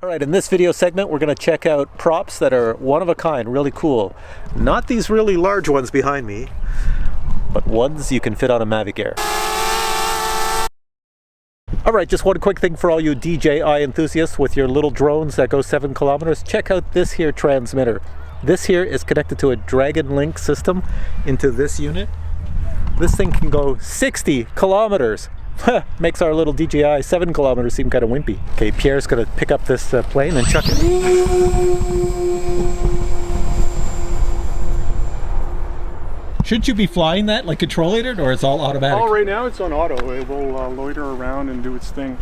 All right, in this video segment, we're going to check out props that are one of a kind, really cool. Not these really large ones behind me, but ones you can fit on a Mavic Air. All right, just one quick thing for all you DJI enthusiasts with your little drones that go 7 kilometers. Check out this here transmitter. This here is connected to a Dragon Link system into this unit. This thing can go 60 kilometers. Makes our little DJI 7 kilometers seem kind of wimpy. Okay, Pierre's gonna pick up this plane and chuck it. Should you be flying that, like controlling it, or it's all automatic? Oh, right now it's on auto. It will loiter around and do its thing.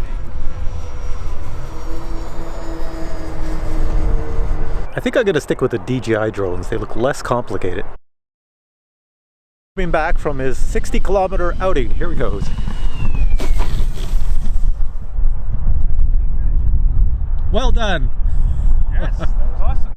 I think I'm gonna stick with the DJI drones. They look less complicated. Coming back from his 60-kilometer outing. Here he goes. Well done. Yes, that was awesome.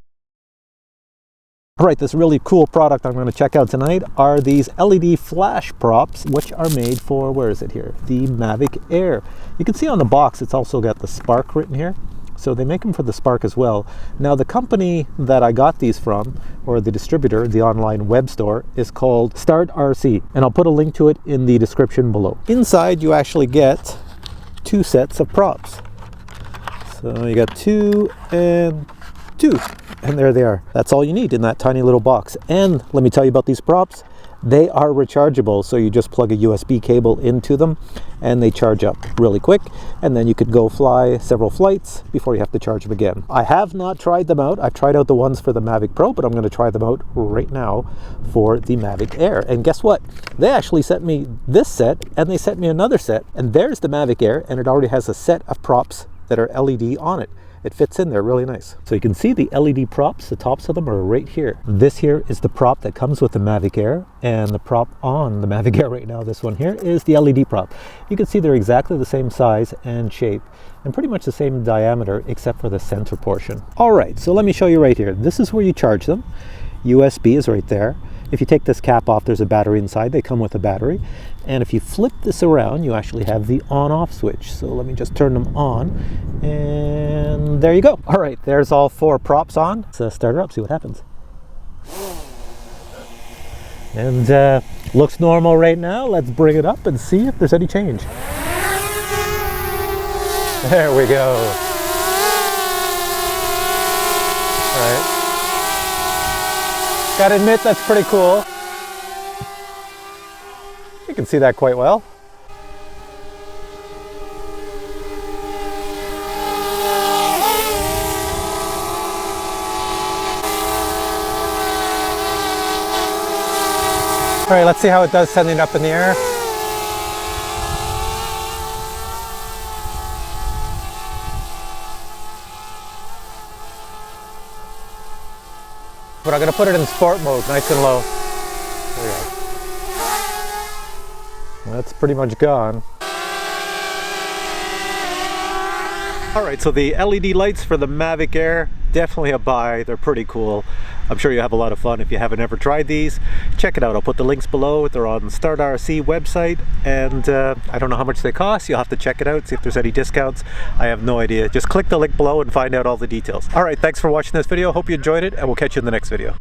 All right, this really cool product I'm going to check out tonight are these LED flash props, which are made for, where is it here? The Mavic Air. You can see on the box, it's also got the Spark written here. So they make them for the Spark as well. Now the company that I got these from, or the distributor, the online web store, is called STARTRC. And I'll put a link to it in the description below. Inside you actually get 2 sets of props. So you got 2 and 2, and there they are. That's all you need in that tiny little box. And let me tell you about these props. They are rechargeable, so you just plug a USB cable into them and they charge up really quick, and then you could go fly several flights before you have to charge them again. I have not tried them out. I've tried out the ones for the Mavic Pro, but I'm going to try them out right now for the Mavic Air. And guess what? They actually sent me this set and they sent me another set, and there's the Mavic Air, and it already has a set of props that are LED on it. It fits in there really nice. So you can see the LED props, the tops of them are right here. This here is the prop that comes with the Mavic Air, and the prop on the Mavic Air right now, this one here, is the LED prop. You can see they're exactly the same size and shape, and pretty much the same diameter except for the center portion. All right, so let me show you right here. This is where you charge them. USB is right there. If you take this cap off, there's a battery inside. They come with a battery. And if you flip this around, you actually have the on-off switch. So let me just turn them on, and there you go. All right, there's all 4 props on. Let's start her up, see what happens. And looks normal right now. Let's bring it up and see if there's any change. There we go. All right. Gotta admit, that's pretty cool. You can see that quite well. All right, let's see how it does sending it up in the air. But I'm going to put it in sport mode, nice and low. There we go. That's pretty much gone. All right, so the LED lights for the Mavic Air, definitely a buy. They're pretty cool. I'm sure you have a lot of fun if you haven't ever tried these. Check it out. I'll put the links below. They're on the StartRC website, and I don't know how much they cost. You'll have to check it out, see if there's any discounts. I have no idea. Just click the link below and find out all the details. All right, thanks for watching this video. Hope you enjoyed it, and we'll catch you in the next video.